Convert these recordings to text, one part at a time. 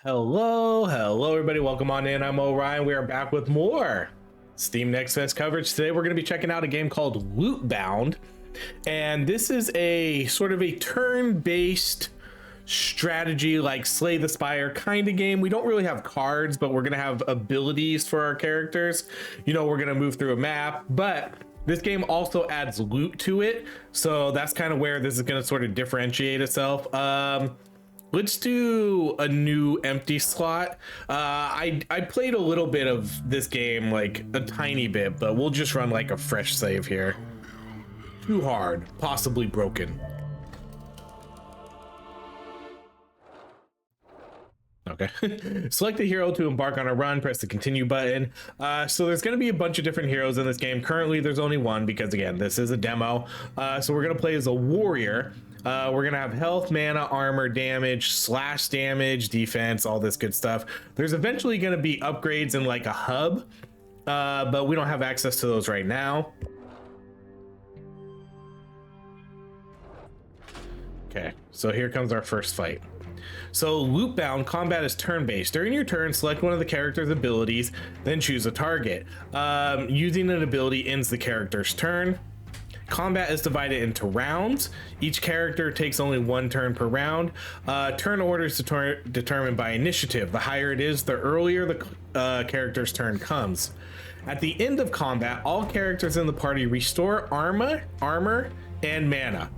Hello everybody, welcome on in. I'm Orion. We are back with more Steam Next Fest coverage. Today we're going to be checking out a game called Lootbound, and this is a sort of a turn-based strategy like Slay the Spire kind of game. We don't really have cards, but we're going to have abilities for our characters. You know, we're going to move through a map, but this game also adds loot to it, so that's kind of where this is going to sort of differentiate itself. Let's do a new empty slot. I played a little bit of this game, like a tiny bit, but we'll just run like a fresh save here. Too hard, possibly broken. Okay. Select a hero to embark on a run, press the continue button. So there's going to be a bunch of different heroes in this game. Currently there's only one because again, this is a demo. So we're going to play as a warrior. We're gonna have health, mana, armor, damage, slash damage, defense, all this good stuff. There's eventually gonna be upgrades in like a hub, but we don't have access to those right now. Okay, so here comes our first fight. So Lootbound combat is turn-based. During your turn, select one of the character's abilities, then choose a target. Using an ability ends the character's turn. Combat is divided into rounds. Each character takes only one turn per round. Turn order is determined by initiative. The higher it is, the earlier the character's turn comes. At the end of combat, all characters in the party restore armor, and mana.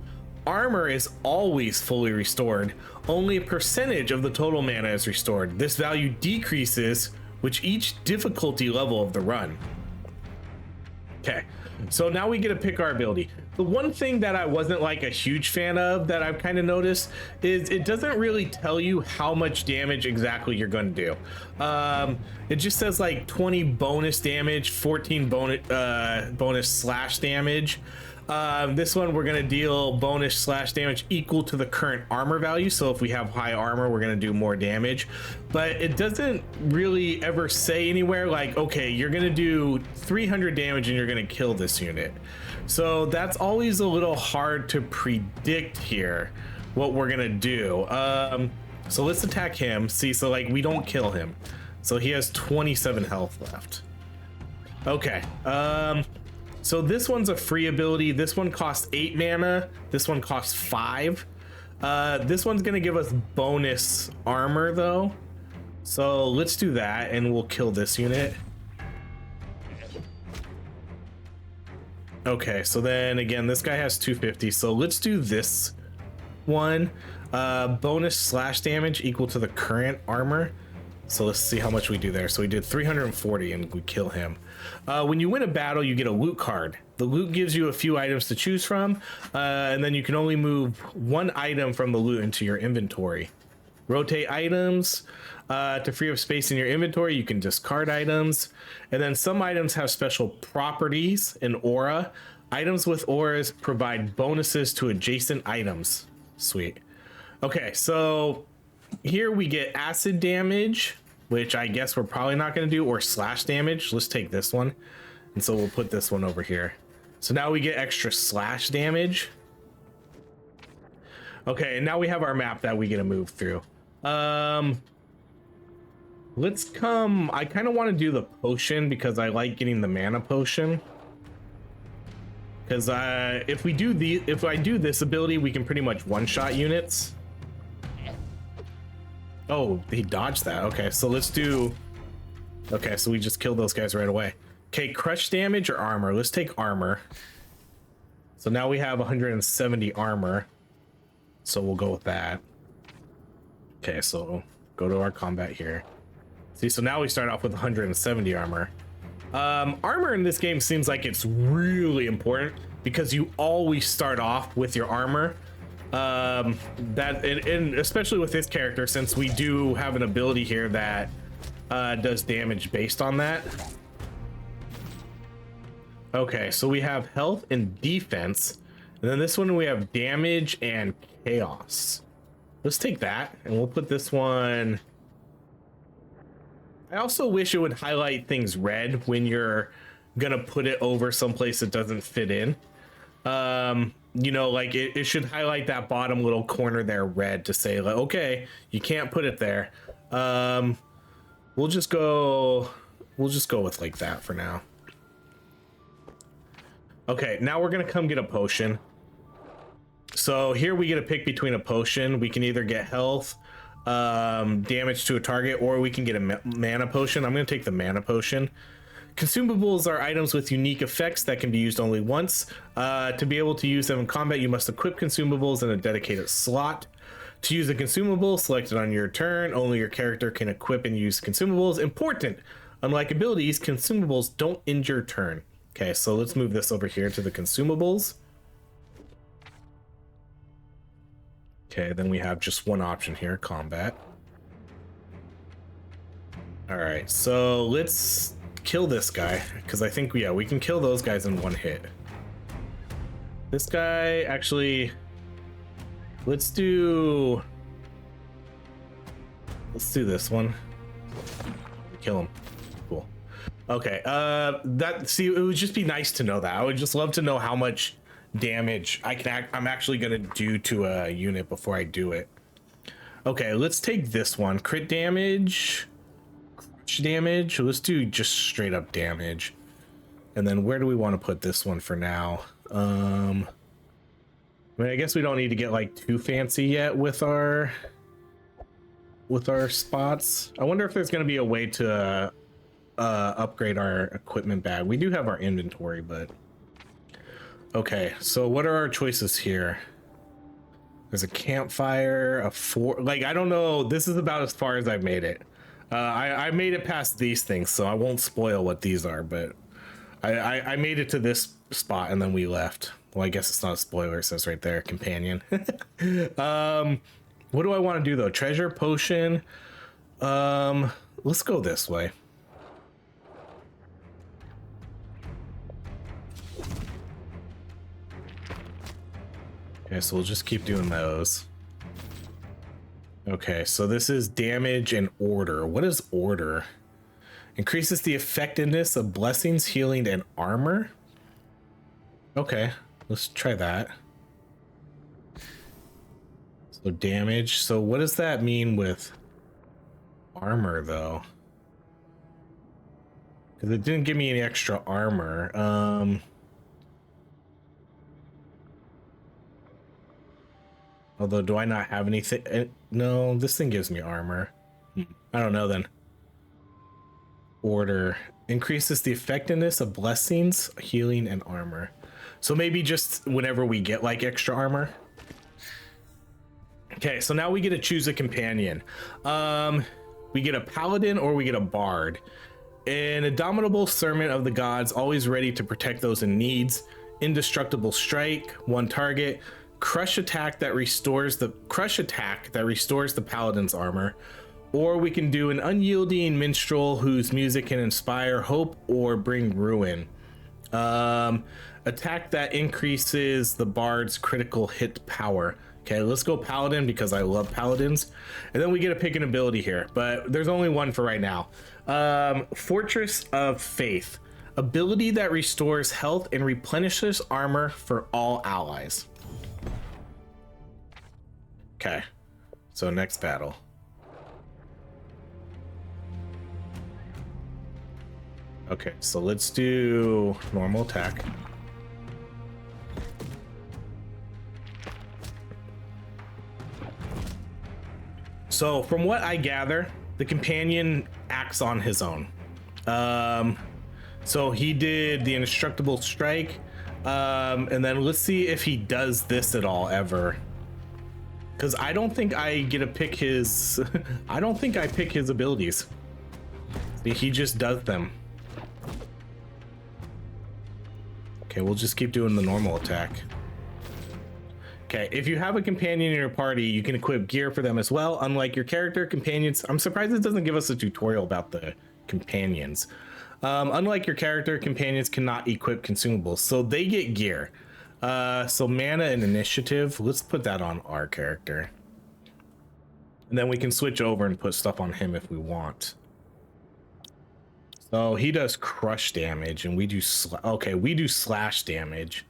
Armor is always fully restored. Only a percentage of the total mana is restored. This value decreases with each difficulty level of the run. Okay, so now we get to pick our ability. The one thing that I wasn't like a huge fan of that I've kind of noticed is it doesn't really tell you how much damage exactly you're going to do. It just says like 20 bonus damage, 14 bonus slash damage. This one we're going to deal bonus slash damage equal to the current armor value. So if we have high armor, we're going to do more damage, but it doesn't really ever say anywhere like, okay, you're going to do 300 damage and you're going to kill this unit. So that's always a little hard to predict here what we're going to do. So let's attack him. See, so like we don't kill him. So he has 27 health left. Okay. So this one's a free ability. This one costs 8 mana. This one costs 5. This one's gonna give us bonus armor though. So let's do that and we'll kill this unit. Okay, so then again, this guy has 250. So let's do this one. Bonus slash damage equal to the current armor. So let's see how much we do there. So we did 340 and we kill him. When you win a battle, you get a loot card. The loot gives you a few items to choose from, and then you can only move one item from the loot into your inventory. Rotate items to free up space in your inventory. You can discard items, and then some items have special properties and aura. Items with auras provide bonuses to adjacent items. Sweet. Okay, so here we get acid damage, which I guess we're probably not going to do, or slash damage. Let's take this one. And so we'll put this one over here. So now we get extra slash damage. Okay, and now we have our map that we get to move through. Let's come. I kind of want to do the potion because I like getting the mana potion. Because if I do this ability, we can pretty much one-shot units. Oh, he dodged that. Okay, so let's do... Okay, so we just killed those guys right away. Okay, crush damage or armor? Let's take armor. So now we have 170 armor. So we'll go with that. Okay, so go to our combat here. See, so now we start off with 170 armor. Armor in this game seems like it's really important because you always start off with your armor. And especially with this character, since we do have an ability here that does damage based on that. Okay, so we have health and defense, and then this one we have damage and chaos. Let's take that and we'll put this one. I also wish it would highlight things red when you're gonna put it over someplace that doesn't fit in. You know, like it should highlight that bottom little corner there red to say like, okay, you can't put it there. Um, we'll just go with like that for now. Okay, now we're gonna come get a potion. So here we get a pick between a potion. We can either get health, damage to a target, or we can get a mana potion. I'm gonna take the mana potion. Consumables are items with unique effects that can be used only once. To be able to use them in combat, you must equip consumables in a dedicated slot. To use a consumable selected on your turn, only your character can equip and use consumables. Important! Unlike abilities, consumables don't end your turn. Okay, so let's move this over here to the consumables. Okay, then we have just one option here, combat. All right, so let's kill this guy, because I think, yeah, we can kill those guys in one hit. This guy, actually, let's do this one. Kill him. Cool. Okay, it would just be nice to know that. I would just love to know how much damage I'm actually gonna do to a unit before I do it. Okay, let's take this one. Crit damage, crush damage. Let's do just straight up damage. And then where do we want to put this one for now? I mean, I guess we don't need to get like too fancy yet with our spots. I wonder if there's going to be a way to upgrade our equipment bag. We do have our inventory, but okay, so what are our choices here? There's a campfire, I don't know. This is about as far as I've made it. I made it past these things, so I won't spoil what these are, but I made it to this spot and then we left. Well, I guess it's not a spoiler. It says right there, companion. What do I want to do though? Treasure, potion. Let's go this way. Okay, so we'll just keep doing those. Okay, so this is damage and order. What is order? Increases the effectiveness of blessings, healing, and armor. Okay, let's try that. So damage. So what does that mean with armor though? Because it didn't give me any extra armor. Although, do I not have anything? No, this thing gives me armor. I don't know then. Order. Increases the effectiveness of blessings, healing, and armor. So maybe just whenever we get like extra armor. Okay, so now we get to choose a companion. We get a paladin or we get a bard. An indomitable servant of the gods, always ready to protect those in needs. Indestructible strike, one target. Crush attack that restores the paladin's armor. Or we can do an unyielding minstrel whose music can inspire hope or bring ruin. Attack that increases the bard's critical hit power. Okay, let's go paladin because I love paladins. And then we get to pick an ability here, but there's only one for right now. Fortress of Faith. Ability that restores health and replenishes armor for all allies. Okay, so next battle. Okay, so let's do normal attack. So from what I gather, the companion acts on his own. So he did the indestructible strike, and then let's see if he does this at all ever. Because I don't think I get to pick his. I don't think I pick his abilities. He just does them. Okay, we'll just keep doing the normal attack. Okay, if you have a companion in your party, you can equip gear for them as well. Unlike your character, companions. I'm surprised it doesn't give us a tutorial about the companions. Unlike your character, companions cannot equip consumables, so they get gear. So mana and initiative, let's put that on our character. And then we can switch over and put stuff on him if we want. So he does crush damage and we do we do slash damage.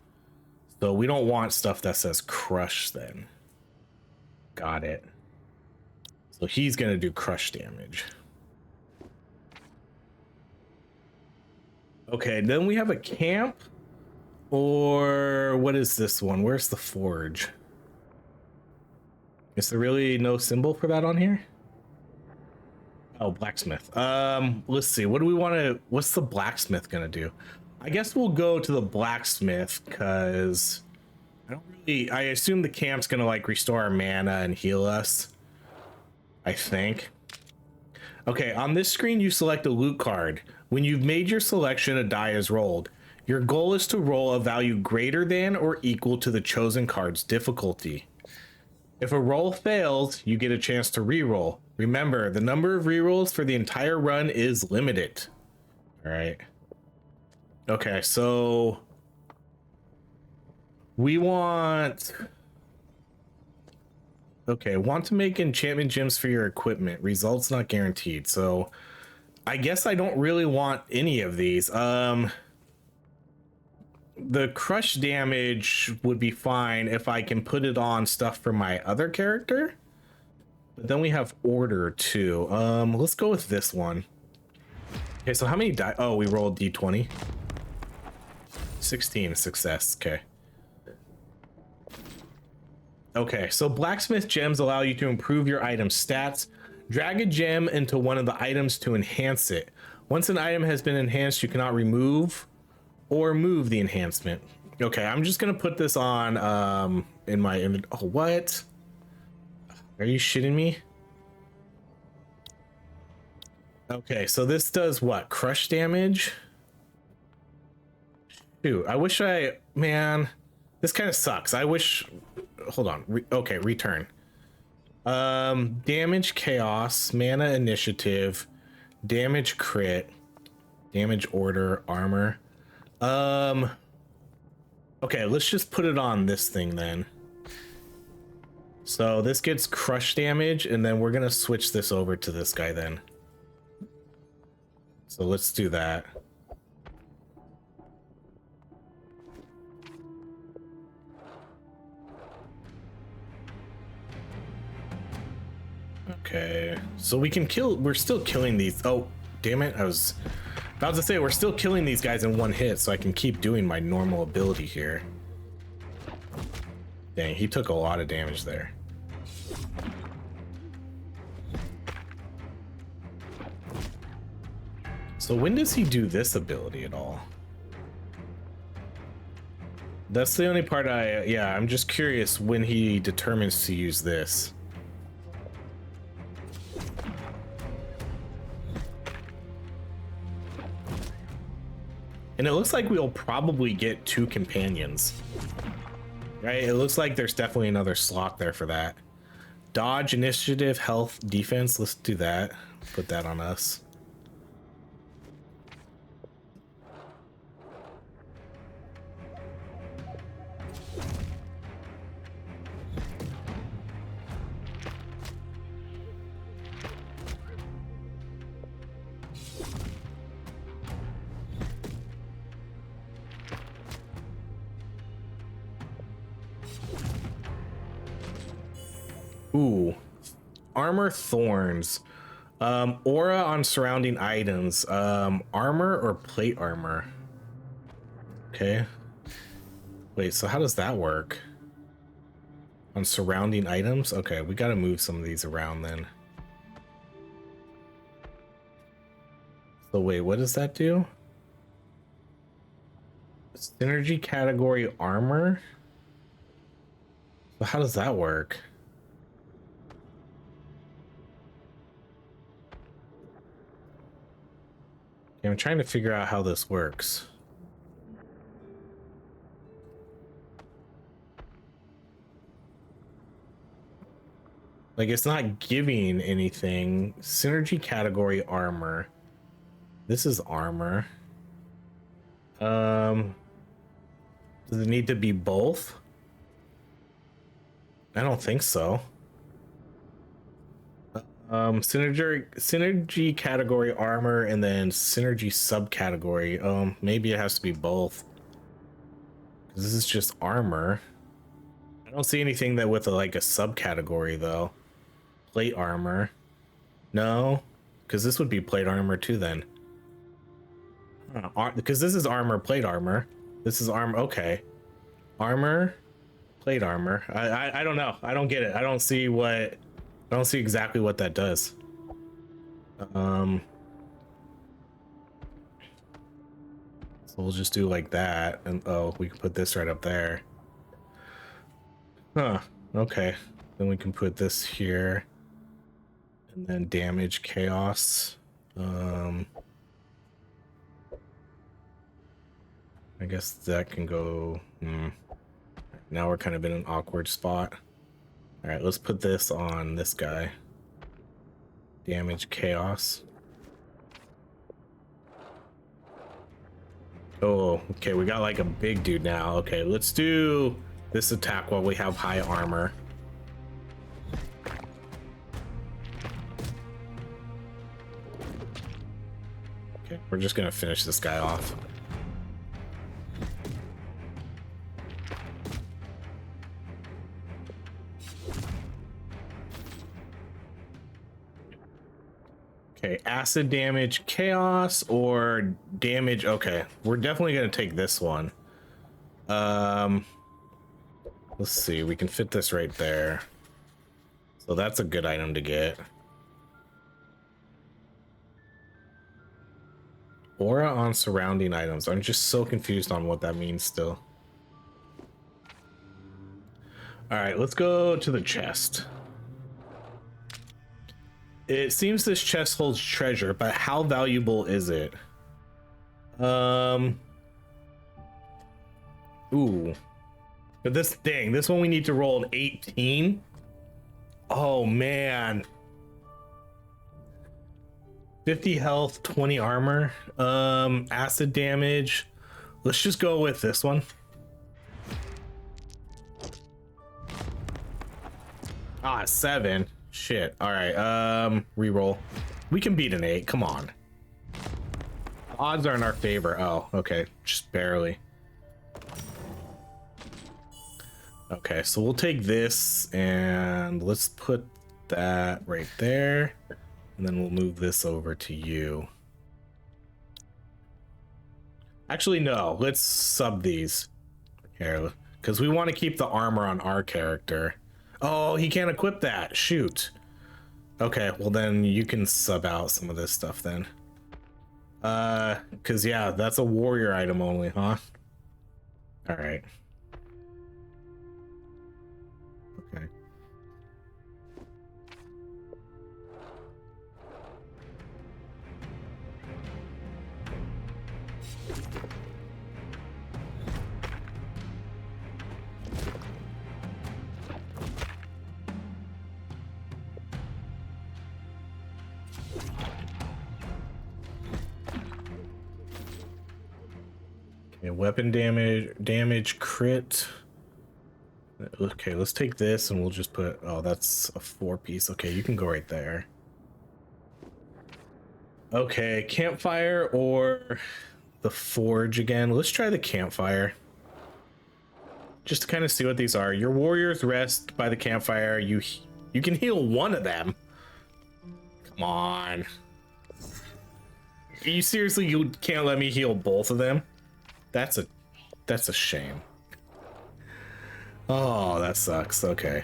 So we don't want stuff that says crush then. Got it. So he's gonna do crush damage. Okay, then we have a camp, or what is this one? Where's the forge? Is there really no symbol for that on here? Oh, blacksmith. Let's see. What do we want to? What's the blacksmith gonna do? I guess we'll go to the blacksmith because I don't really. I assume the camp's gonna like restore our mana and heal us. I think. Okay, on this screen, you select a loot card. When you've made your selection, a die is rolled. Your goal is to roll a value greater than or equal to the chosen card's difficulty. If a roll fails, you get a chance to reroll. Remember, the number of rerolls for the entire run is limited. All right. Okay, so we want... Okay, want to make enchantment gems for your equipment. Results not guaranteed. So I guess I don't really want any of these. The crush damage would be fine if I can put it on stuff for my other character. But then we have order too. Let's go with this one. Okay, so how many die? Oh, we rolled D20. 16 success. Okay. Okay, so blacksmith gems allow you to improve your item's stats. Drag a gem into one of the items to enhance it. Once an item has been enhanced, you cannot remove or move the enhancement. Okay, I'm just gonna put this on in my inventory. Oh, what? Are you shitting me? Okay, so this does what? Crush damage? Shoot, I wish man, this kind of sucks. I wish, hold on. Okay, return. Damage chaos, mana initiative, damage crit, damage order, armor. Okay, let's just put it on this thing then. So this gets crush damage, and then we're gonna switch this over to this guy then. So let's do that. Okay, so we can kill, we're still killing these. Oh, damn it, I was about to say we're still killing these guys in one hit, so I can keep doing my normal ability here. Dang, he took a lot of damage there. So when does he do this ability at all? That's the only part yeah, I'm just curious when he determines to use this. And it looks like we'll probably get 2 companions. Right? It looks like there's definitely another slot there for that. Dodge, initiative, health, defense. Let's do that. Put that on us. Ooh, armor thorns, aura on surrounding items, armor or plate armor. Okay, wait, so how does that work on surrounding items? Okay, we got to move some of these around then. So wait, what does that do? Synergy category armor. So how does that work? I'm trying to figure out how this works. Like, it's not giving anything. Synergy category armor. This is armor. Does it need to be both? I don't think so. Synergy category armor and then synergy subcategory. Maybe it has to be both. This is just armor. I don't see anything that with like a subcategory though. plate armor. No, because this would be plate armor too then. Because this is armor, plate armor. This is armor. Okay, armor, plate armor. I don't know. I don't get it. I don't see exactly what that does. So we'll just do like that, and oh, we can put this right up there. Huh. Okay. Then we can put this here, and then damage chaos. I guess that can go. Now we're kind of in an awkward spot. All right, let's put this on this guy. Damage chaos. Oh, okay, we got like a big dude now. Okay, let's do this attack while we have high armor. Okay, we're just gonna finish this guy off. Okay, acid damage, chaos, or damage. Okay, we're definitely gonna take this one. Let's see, we can fit this right there. So that's a good item to get. Aura on surrounding items. I'm just so confused on what that means still. All right, let's go to the chest. It seems this chest holds treasure, but how valuable is it? Ooh. But this one we need to roll an 18. Oh man. 50 health, 20 armor, acid damage. Let's just go with this one. Ah, 7. Shit. All right. Reroll. We can beat an 8. Come on. Odds are in our favor. Oh, okay. Just barely. Okay, so we'll take this and let's put that right there. And then we'll move this over to you. Actually, no. Let's sub these here because we want to keep the armor on our character. Oh, he can't equip that. Shoot. Okay, well then you can sub out some of this stuff then. Because yeah, that's a warrior item only, huh? All right. Okay. Okay, weapon damage crit. Okay, let's take this and we'll just put, oh, that's a 4-piece. Okay, you can go right there. Okay, campfire or the forge again. Let's try the campfire. Just to kind of see what these are. Your warriors rest by the campfire. You can heal one of them. Come on. You seriously, you can't let me heal both of them? That's a shame. Oh, that sucks. Okay.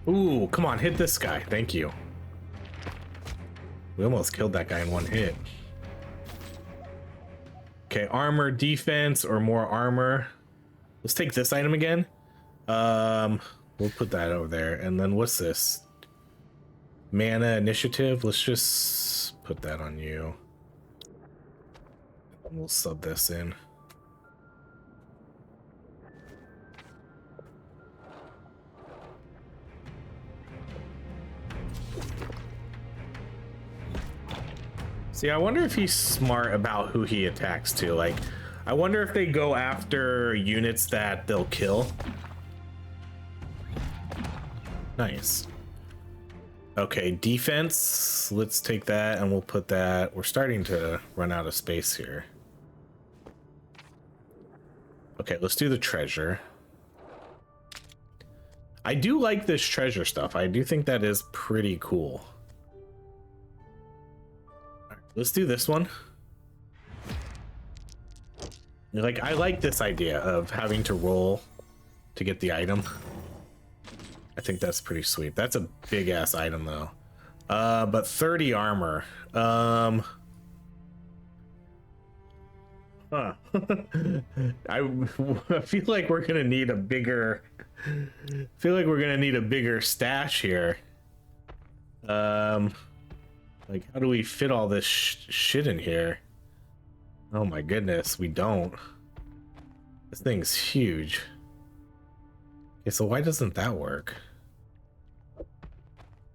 Ooh, come on, hit this guy. Thank you. We almost killed that guy in one hit. Okay, armor, defense, or more armor. Let's take this item again. We'll put that over there. And then what's this? Mana initiative. Let's just put that on you. We'll sub this in. See, I wonder if he's smart about who he attacks to. Like, I wonder if they go after units that they'll kill. Nice. Okay, defense. Let's take that and we'll put that. We're starting to run out of space here. Okay, let's do the treasure. I do like this treasure stuff. I do think that is pretty cool. All right, let's do this one. Like, I like this idea of having to roll to get the item. I think that's pretty sweet. That's a big ass item though. But 30 armor. Huh. I feel like we're gonna need a bigger. Stash here. Like, how do we fit all this shit in here? Oh my goodness, we don't. This thing's huge. Okay, so why doesn't that work?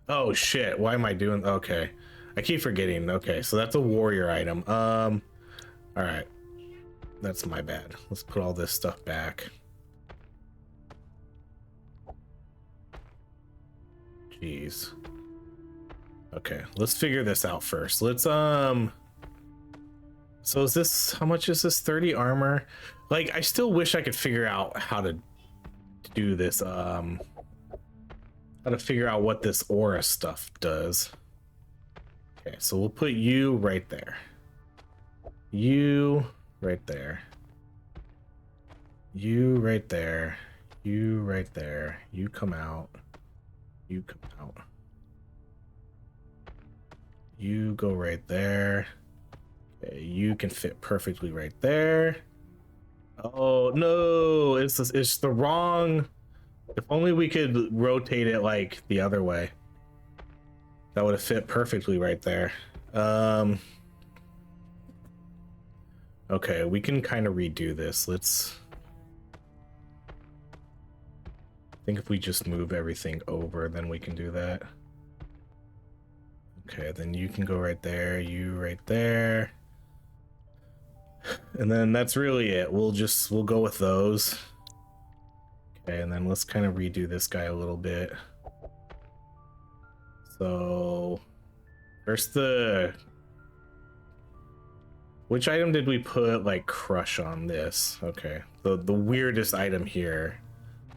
Oh shit, why am I doing? Okay, I keep forgetting. Okay, so that's a warrior item. All right, that's my bad. Let's put all this stuff back. Jeez. Okay, let's figure this out first. Let's so is this, how much is this? 30 armor? Like, I still wish I could figure out how to do this, how to figure out what this aura stuff does. Okay, so we'll put you right there. You right there. You right there. You right there. You come out. You come out. You go right there. Okay, you can fit perfectly right there. Oh no, it's the wrong. If only we could rotate it like the other way. That would have fit perfectly right there. Okay, we can kind of redo this. Let's. I think if we just move everything over, then we can do that. Okay, then you can go right there, you right there. And then that's really it. We'll go with those. Okay, and then let's kind of redo this guy a little bit. So first, which item did we put like crush on this? Okay, the weirdest item here.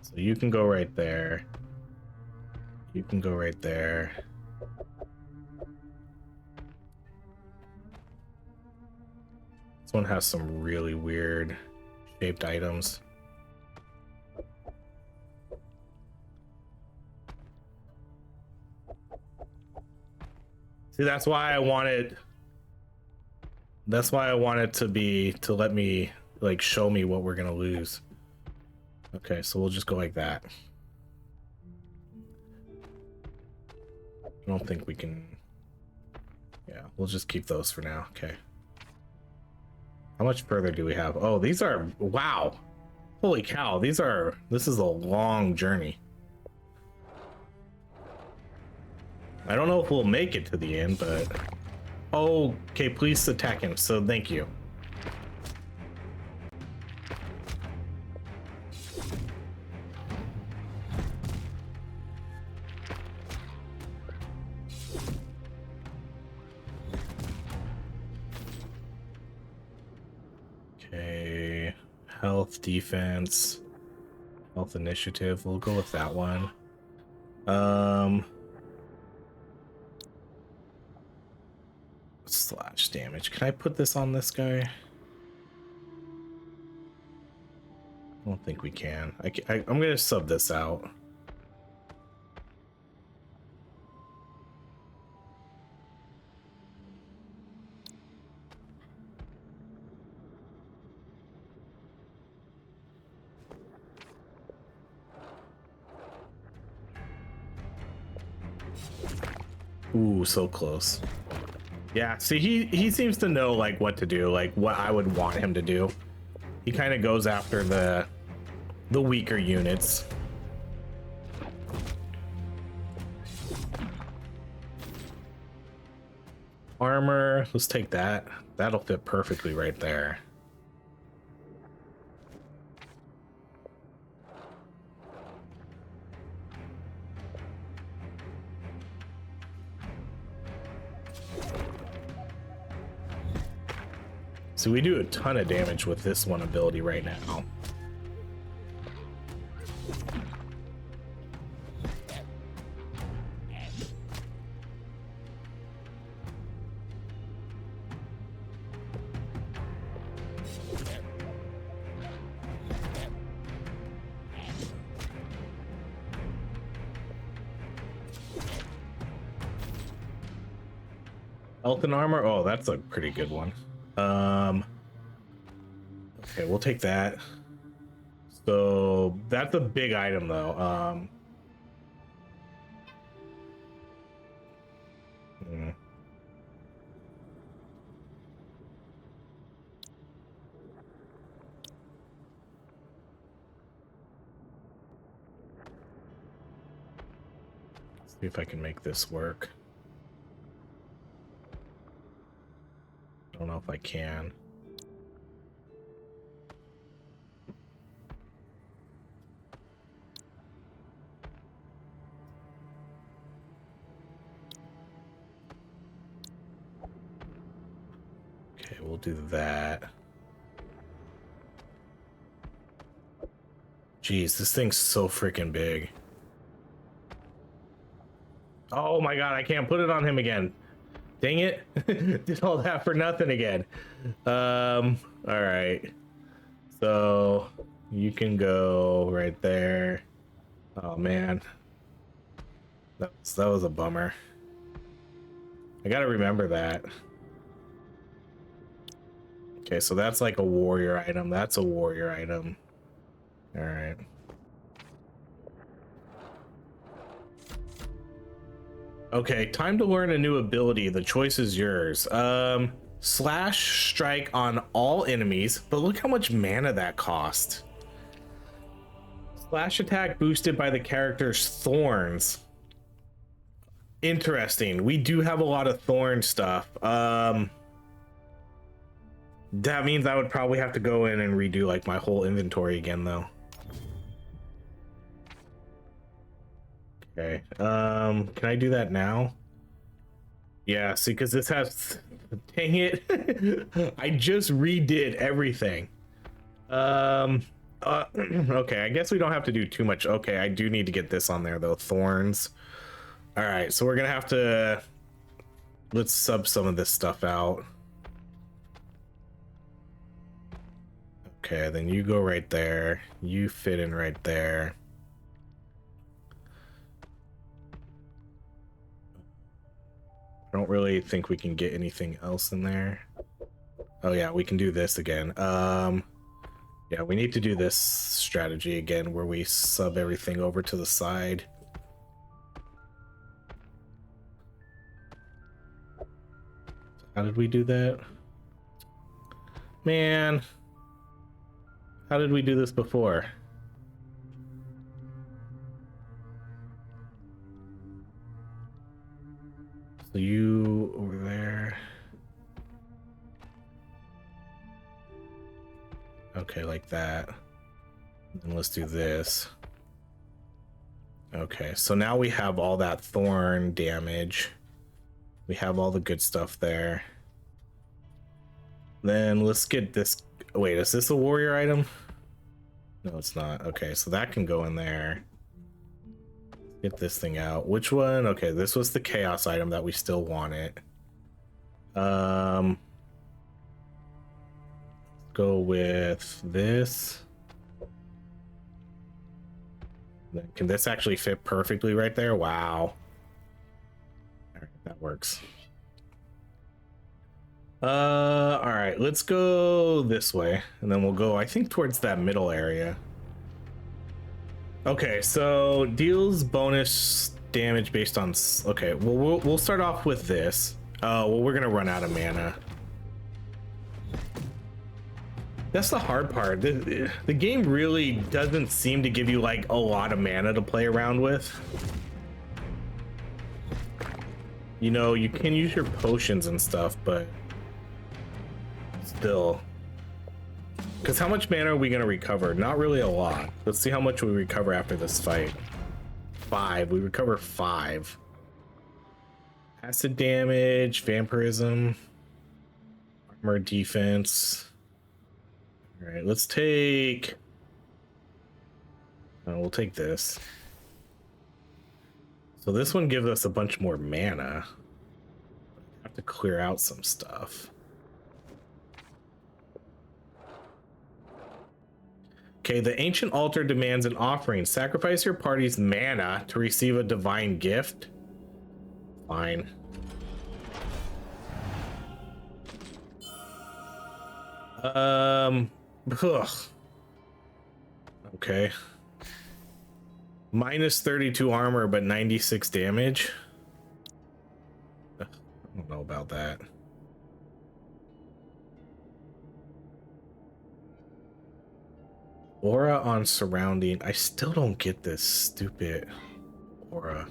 So you can go right there. You can go right there. This one has some really weird shaped items. See, that's why I wanted to let me like show me what we're gonna lose. Okay, so we'll just go like that. I don't think we can. Yeah, we'll just keep those for now. Okay. How much further do we have? Oh, these are, wow. Holy cow, this is a long journey. I don't know if we'll make it to the end, but oh, okay, please attack him. So thank you. Okay, health, defense, health, initiative. We'll go with that one. Slash damage. Can I put this on this guy? I don't think we can. I'm gonna sub this out. Ooh, so close. Yeah, see, he seems to know like what to do, like what I would want him to do. He kind of goes after the weaker units. Armor, let's take that. That'll fit perfectly right there. So we do a ton of damage with this one ability right now. Health and armor. Oh, that's a pretty good one. Okay, we'll take that. So that's a big item though. See if I can make this work. I don't know if I can. Okay, we'll do that. Jeez, this thing's so freaking big. Oh my god, I can't put it on him again. Dang it. Did all that for nothing again. All right. So you can go right there. Oh man. That was a bummer. I gotta remember that. Okay, so that's like a warrior item. That's a warrior item. All right. Okay, time to learn a new ability. The choice is yours. Slash strike on all enemies, but look how much mana that cost. Slash attack boosted by the character's thorns. Interesting. We do have a lot of thorn stuff. That means I would probably have to go in and redo like my whole inventory again though. Okay, can I do that now? Yeah, see, because this has, dang it. I just redid everything. Okay, I guess we don't have to do too much. Okay, I do need to get this on there though, thorns. All right, so we're gonna have to, let's sub some of this stuff out. Okay, then you go right there, you fit in right there. I don't really think we can get anything else in there. Oh yeah, we can do this again. Yeah, we need to do this strategy again where we sub everything over to the side. How did we do that? Man, how did we do this before? So you over there. Okay, like that. And let's do this. Okay, so now we have all that thorn damage. We have all the good stuff there. Then let's get this. Wait, is this a warrior item? No, it's not. Okay, so that can go in there. Get this thing out. Which one? Okay, this was the chaos item that we still wanted. Go with this. Can this actually fit perfectly right there? Wow. All right, that works. All right, let's go this way, and then we'll go, I think, towards that middle area. Okay, so deals bonus damage based on. Okay, well, we'll start off with this. Well, we're gonna run out of mana. That's the hard part. The game really doesn't seem to give you like a lot of mana to play around with. You know, you can use your potions and stuff, but still. Because how much mana are we going to recover? Not really a lot. Let's see how much we recover after this fight. 5. We recover 5. Acid damage, vampirism, armor, defense. All right, let's take. We'll take this. So this one gives us a bunch more mana. I have to clear out some stuff. Okay, the ancient altar demands an offering. Sacrifice your party's mana to receive a divine gift. Fine. Ugh. Okay. Minus 32 armor, but 96 damage. Ugh, I don't know about that. Aura on surrounding. I still don't get this stupid aura.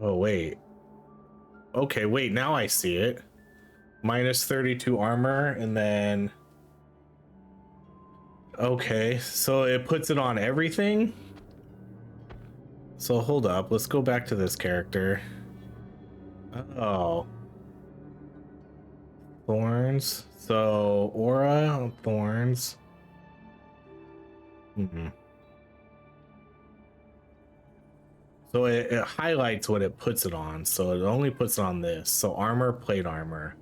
Oh, wait. Okay, wait, now I see it. Minus 32 armor, and then... Okay, so it puts it on everything? So hold up, let's go back to this character. Oh. Thorns. So, aura on thorns. So it highlights what it puts it on. So it only puts it on this. So armor, plate armor.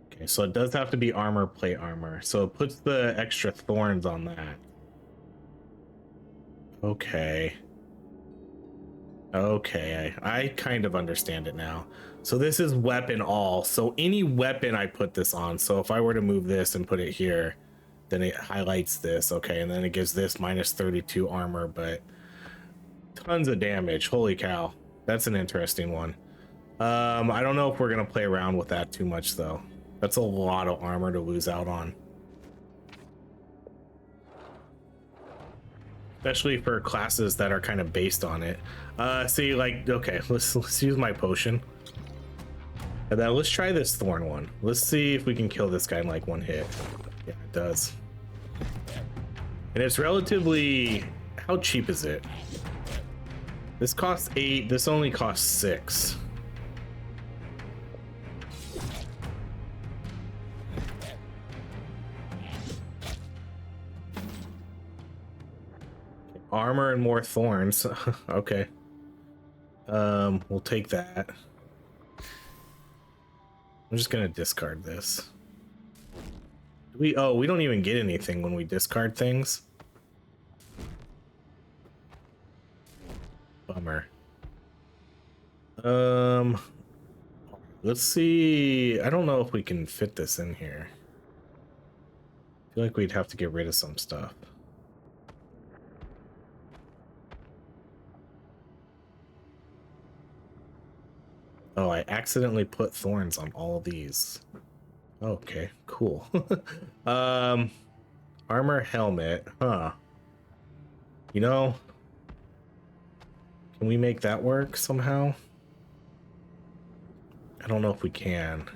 Okay, so it does have to be armor, plate armor. So it puts the extra thorns on that. Okay. Okay, I kind of understand it now. So this is weapon all. So any weapon I put this on. So if I were to move this and put it here, then it highlights this. Okay, and then it gives this minus 32 armor, but tons of damage. Holy cow. That's an interesting one. I don't know if we're gonna play around with that too much though. That's a lot of armor to lose out on. Especially for classes that are kind of based on it. See, like, okay, let's use my potion. And then let's try this thorn one. Let's see if we can kill this guy in like one hit. Yeah, it does. And it's relatively, how cheap is it? This costs 8, this only costs 6. Armor and more thorns. Okay. We'll take that. I'm just gonna discard this. We don't even get anything when we discard things. Bummer. Let's see. I don't know if we can fit this in here. I feel like we'd have to get rid of some stuff. Oh, I accidentally put thorns on all these. Okay, cool. Armor helmet, huh? You know, can we make that work somehow? I don't know if we can.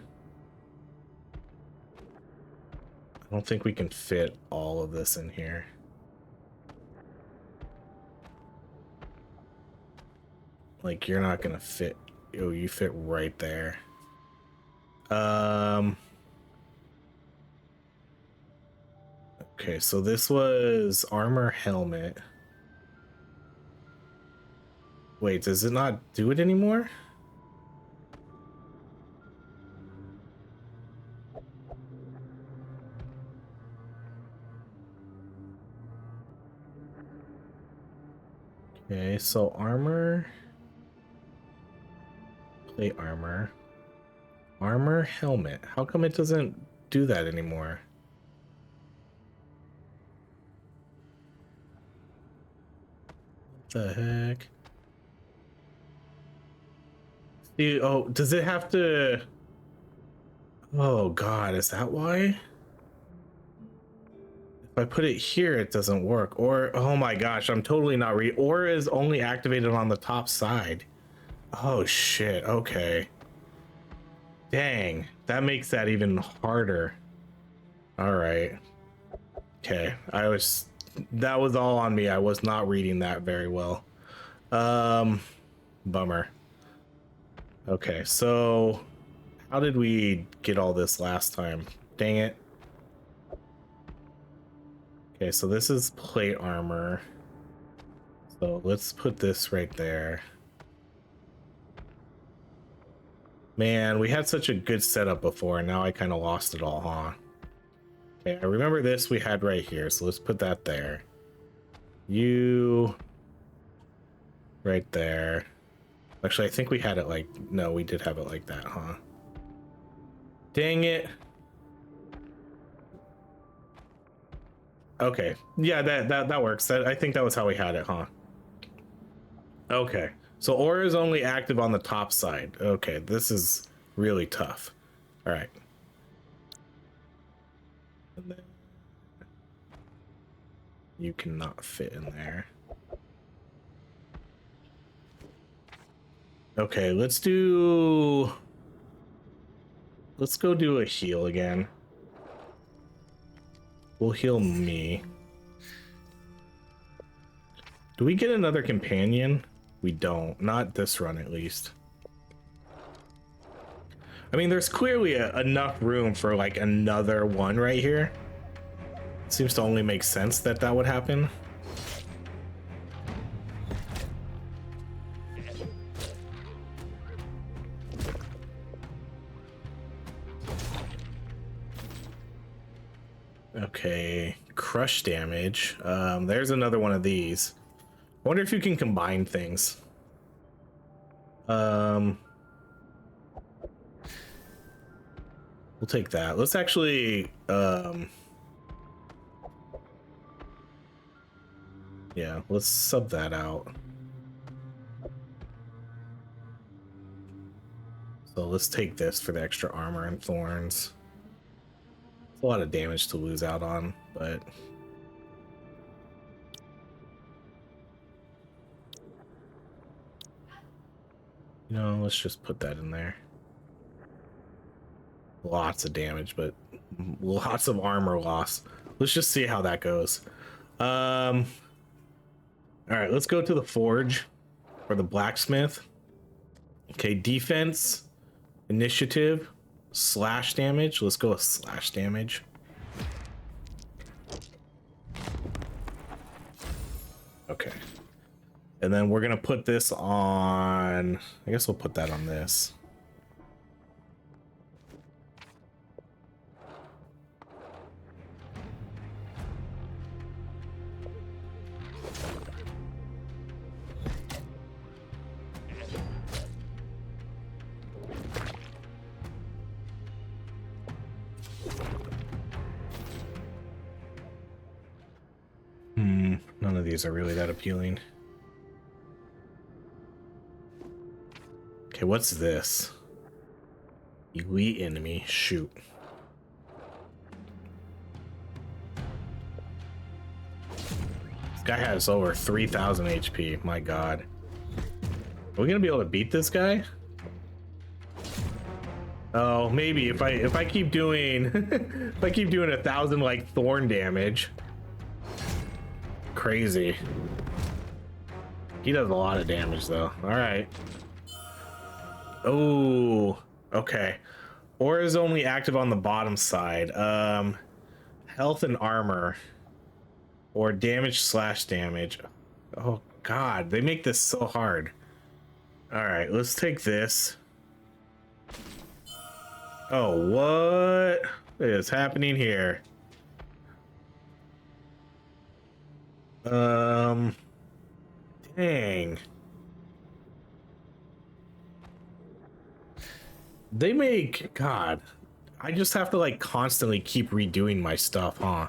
I don't think we can fit all of this in here. Like, you're not gonna fit. Oh, you fit right there. Okay, so this was armor helmet. Wait, does it not do it anymore? Okay, so armor, plate armor, armor helmet. How come it doesn't do that anymore? What the heck? See, oh, does it have to? Oh God, is that why? If I put it here, it doesn't work. Or, oh my gosh, I'm totally not or is only activated on the top side. Oh shit, okay. Dang, that makes that even harder. All right. Okay, that was all on me. I was not reading that very well. Bummer. Okay, so how did we get all this last time? Dang it. Okay, so this is plate armor. So let's put this right there. Man, we had such a good setup before, and now I kind of lost it all, huh? Okay, I remember this we had right here, so let's put that there. You right there. Actually, I think we had it like, no, we did have it like that, huh? Dang it. Okay, yeah, that works. I think that was how we had it, huh? Okay, so aura is only active on the top side. Okay, this is really tough. All right. And then you cannot fit in there. Okay, let's go do a heal again. We'll heal me. Do we get another companion? We don't. Not this run, at least. I mean, there's clearly enough room for like another one right here. It seems to only make sense that that would happen. Okay, crush damage. There's another one of these. I wonder if you can combine things. We'll take that. Let's actually, yeah, let's sub that out. So let's take this for the extra armor and thorns. It's a lot of damage to lose out on, but you know, let's just put that in there. Lots of damage, but lots of armor loss. Let's just see how that goes. All right, let's go to the forge or the blacksmith. Okay, defense, initiative, slash damage. Let's go with slash damage. Okay. And then we're gonna put this on, I guess we'll put that on this. None of these are really that appealing. Okay, what's this? Elite enemy, shoot. This guy has over 3,000 HP, my god. Are we gonna be able to beat this guy? Oh, maybe if I keep doing if I keep doing 1,000 like thorn damage. Crazy. He does a lot of damage though. All right. Oh, okay. Aura is only active on the bottom side. Health and armor, or damage slash damage. Oh god, they make this so hard. All right, let's take this. Oh, what is happening here? Dang. They make, god, I just have to like constantly keep redoing my stuff, huh?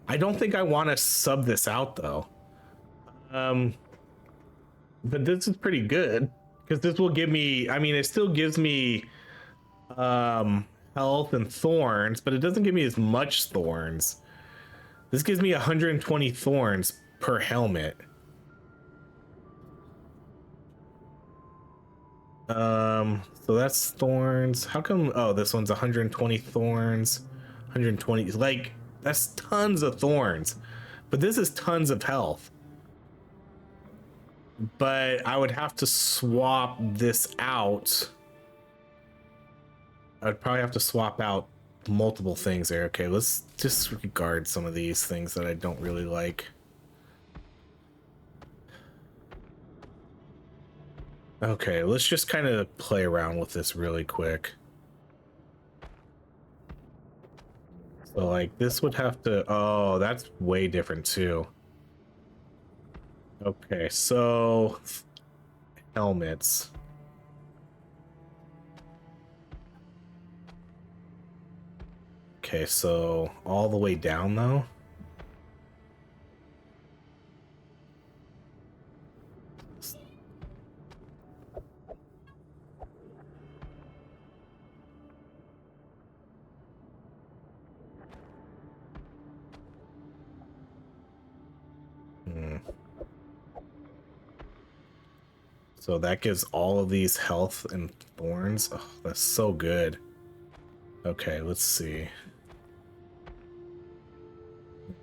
I don't think I want to sub this out though. But this is pretty good because this will give me, I mean, it still gives me health and thorns, but it doesn't give me as much thorns. This gives me 120 thorns per helmet. So that's thorns. How come, oh, this one's 120 thorns, 120, like that's tons of thorns, but this is tons of health. But I would have to swap this out. I'd probably have to swap out multiple things there. Okay, let's disregard some of these things that I don't really like. Okay, let's just kind of play around with this really quick. So like this would have to, oh, that's way different too. Okay, so helmets. Okay, so all the way down though. So that gives all of these health and thorns. Oh, that's so good. Okay, let's see.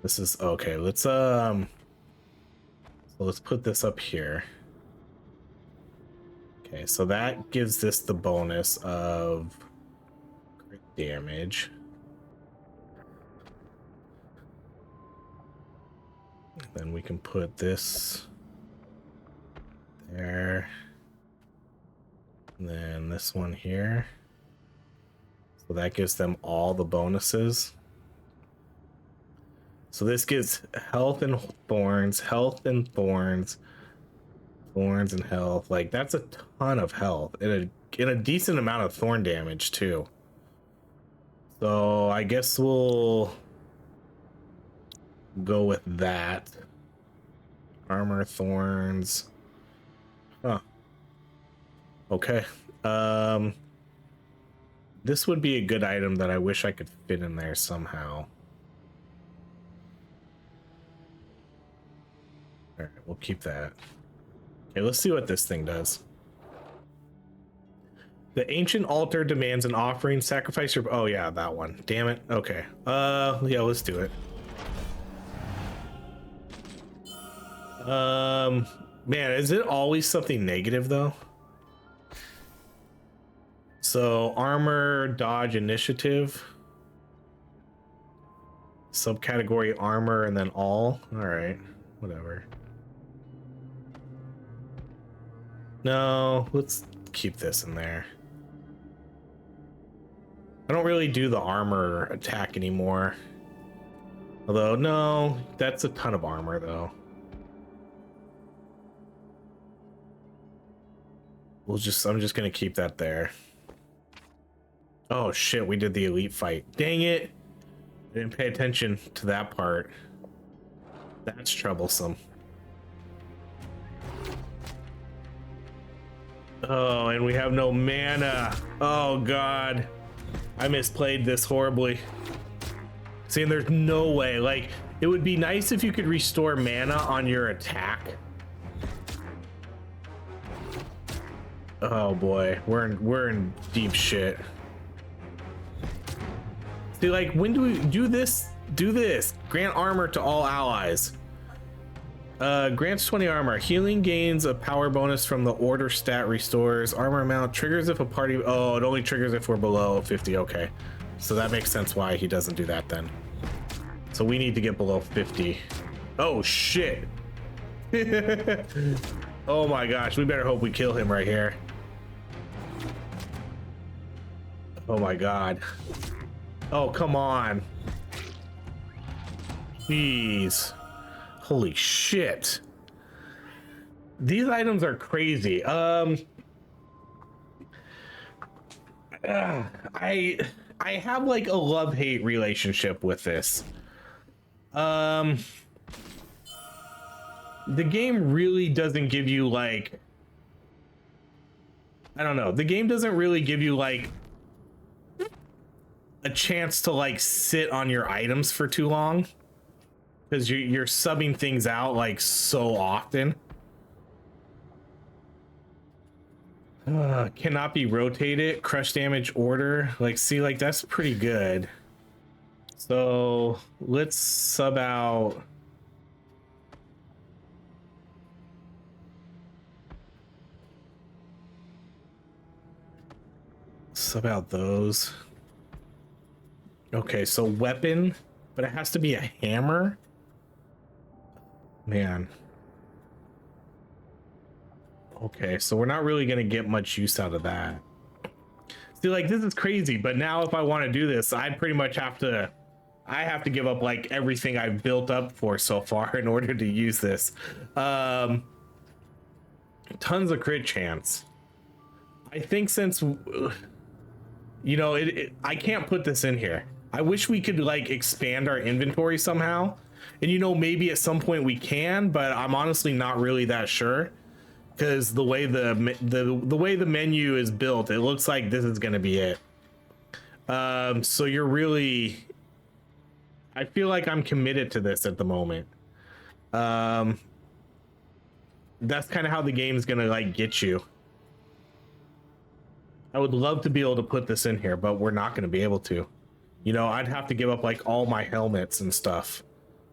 This is okay. So let's put this up here. Okay, so that gives this the bonus of crit damage. Then we can put this there. And then this one here. So that gives them all the bonuses. So this gives health and thorns, thorns and health. Like that's a ton of health and a decent amount of thorn damage too. So I guess we'll go with that. Armor, thorns. Huh. Okay. This would be a good item that I wish I could fit in there somehow. All right, we'll keep that. Okay, let's see what this thing does. The ancient altar demands an offering. Sacrifice your... Oh yeah, that one. Damn it. Okay. Yeah, let's do it. Man, is it always something negative though? So armor, dodge, initiative, subcategory armor, and then all. All right, whatever. No, let's keep this in there. I don't really do the armor attack anymore. Although, no, that's a ton of armor though. I'm just gonna keep that there. Oh shit, we did the elite fight. Dang it. I didn't pay attention to that part. That's troublesome. Oh, and we have no mana. Oh god. I misplayed this horribly. See, and there's no way. Like, it would be nice if you could restore mana on your attack. Oh boy, we're in deep shit. See, like, when do we do this? Do this. Grant armor to all allies. Grants 20 armor. Healing gains a power bonus from the order stat. Restores armor amount. Triggers if a party... Oh, it only triggers if we're below 50. Okay. So that makes sense why he doesn't do that then. So we need to get below 50. Oh, shit. Oh my gosh. We better hope we kill him right here. Oh my god. Oh, come on. Jeez. Holy shit. These items are crazy. I have like a love-hate relationship with this. The game really doesn't give you like, I don't know. The game doesn't really give you like a chance to like sit on your items for too long, because you're subbing things out like so often. Cannot be rotated. Crush damage order. Like, see, like that's pretty good. So let's sub out. Sub out those. Okay, so weapon, but it has to be a hammer. Man. Okay, so we're not really gonna get much use out of that. See, like, this is crazy, but now if I want to do this, I pretty much have to give up like everything I've built up for so far in order to use this. Tons of crit chance. I think since, you know, I can't put this in here. I wish we could like expand our inventory somehow. And you know, maybe at some point we can, but I'm honestly not really that sure. Because the way the way the menu is built, it looks like this is gonna be it. So you're really, I feel like I'm committed to this at the moment. That's kind of how the game's gonna like get you. I would love to be able to put this in here, but we're not gonna be able to. You know, I'd have to give up like all my helmets and stuff.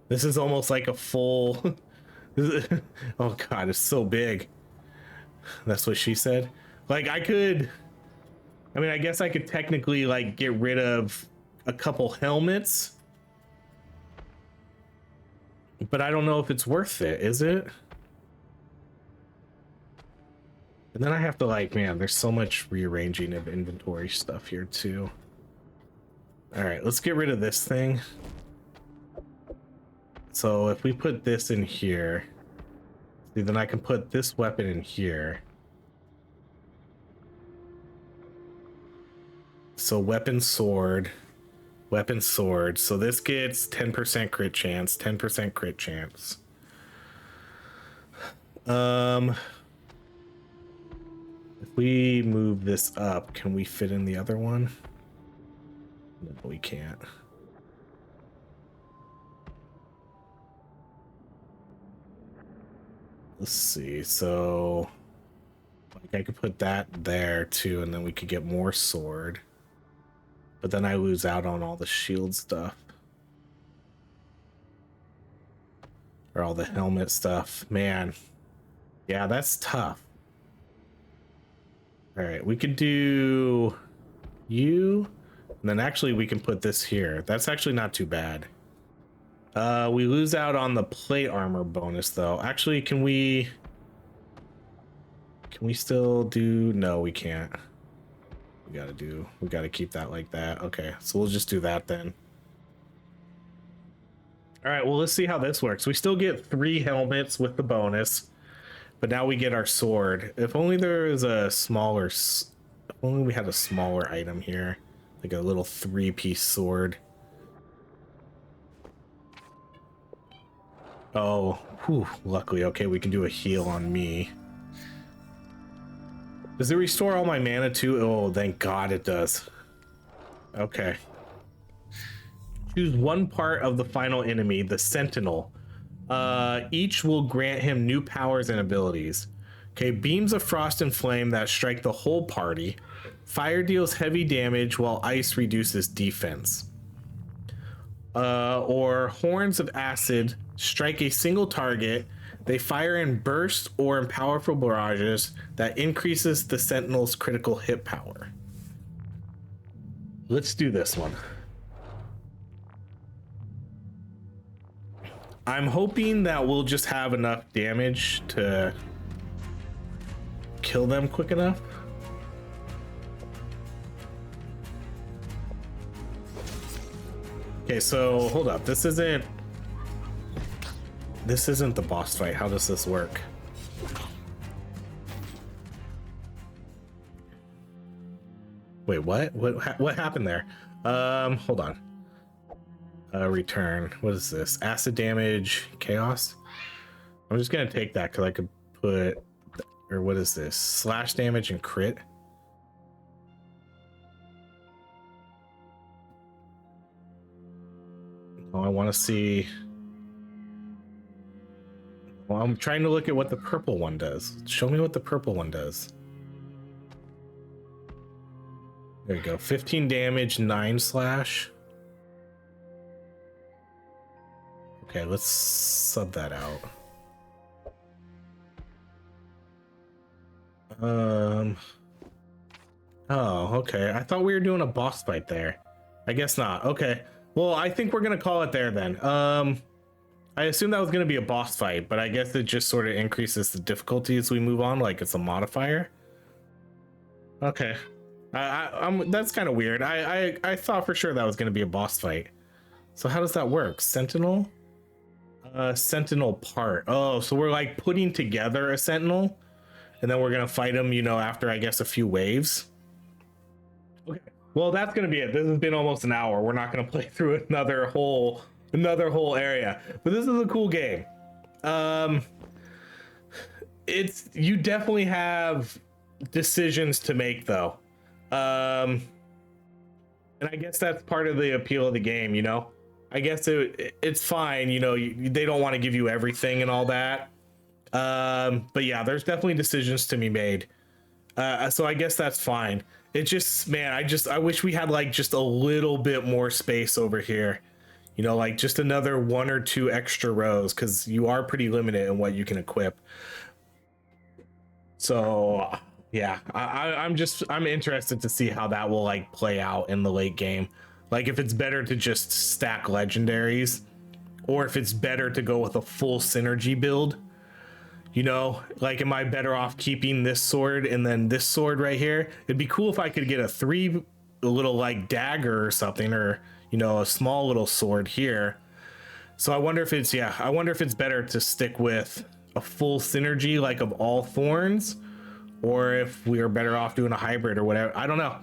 This is almost like a full. Oh god, it's so big. That's what she said. Like I could, I mean, I guess I could technically like get rid of a couple helmets, but I don't know if it's worth it, is it? And then I have to like, man, there's so much rearranging of inventory stuff here too. All right, let's get rid of this thing. So if we put this in here, see, then I can put this weapon in here. So weapon, sword, weapon, sword. So this gets 10% crit chance, 10% crit chance. If we move this up, can we fit in the other one? No, we can't. Let's see. So like I could put that there too, and then we could get more sword. But then I lose out on all the shield stuff. Or all the helmet stuff. Man. Yeah, that's tough. All right, we could do you. And then actually we can put this here. That's actually not too bad. We lose out on the plate armor bonus though. Actually, can we still do? No, we can't. We gotta keep that like that. Okay, so we'll just do that then. All right, well, let's see how this works. We still get 3 helmets with the bonus, but now we get our sword. If only there is a smaller, if only we had a smaller item here, like a little 3-piece sword. Oh, whew, luckily. Okay, we can do a heal on me. Does it restore all my mana too? Oh, thank God it does. Okay. Choose one part of the final enemy, the Sentinel. Each will grant him new powers and abilities. Okay, beams of frost and flame that strike the whole party. Fire deals heavy damage while ice reduces defense. Or horns of acid strike a single target. They fire in bursts or in powerful barrages that increases the Sentinel's critical hit power. Let's do this one. I'm hoping that we'll just have enough damage to kill them quick enough. Okay, so hold up. This isn't the boss fight. How does this work? Wait, what? What happened there? Hold on. Return. What is this? Acid damage, chaos. I'm just gonna take that because I could put, or what is this? Slash damage and crit. Oh, I want to see. Well, I'm trying to look at what the purple one does. Show me what the purple one does. There you go. 15 damage, 9 slash. Okay, let's sub that out. Oh, okay. I thought we were doing a boss fight there. I guess not. Okay. Well, I think we're gonna call it there then. I assume that was gonna be a boss fight, but I guess it just sort of increases the difficulty as we move on, like it's a modifier. Okay. That's kind of weird. I thought for sure that was gonna be a boss fight. So how does that work? Sentinel? Sentinel part. Oh, so we're like putting together a sentinel, and then we're gonna fight him, you know, after I guess a few waves. Okay. Well, that's gonna be it. This has been almost an hour. We're not gonna play through another whole area, but this is a cool game. It's, you definitely have decisions to make though. And I guess that's part of the appeal of the game, you know. I guess it's fine, you know. They don't want to give you everything and all that. But yeah, there's definitely decisions to be made. So I guess that's fine. It just, man, I wish we had like just a little bit more space over here. You know, like just another 1 or 2 extra rows, because you are pretty limited in what you can equip. So yeah, I'm interested to see how that will like play out in the late game. Like if it's better to just stack legendaries, or if it's better to go with a full synergy build. You know, like, am I better off keeping this sword and then this sword right here? It'd be cool if I could get a little like dagger or something, or, you know, a small little sword here. So I wonder if it's, yeah, I wonder if it's better to stick with a full synergy, like of all thorns, or if we are better off doing a hybrid or whatever. I don't know.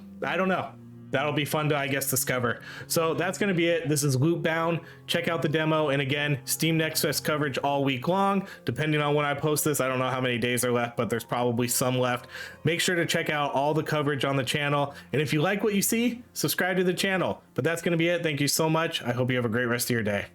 That'll be fun to, I guess, discover. So that's going to be it. This is Lootbound. Check out the demo. And again, Steam Next Fest coverage all week long. Depending on when I post this, I don't know how many days are left, but there's probably some left. Make sure to check out all the coverage on the channel. And if you like what you see, subscribe to the channel. But that's going to be it. Thank you so much. I hope you have a great rest of your day.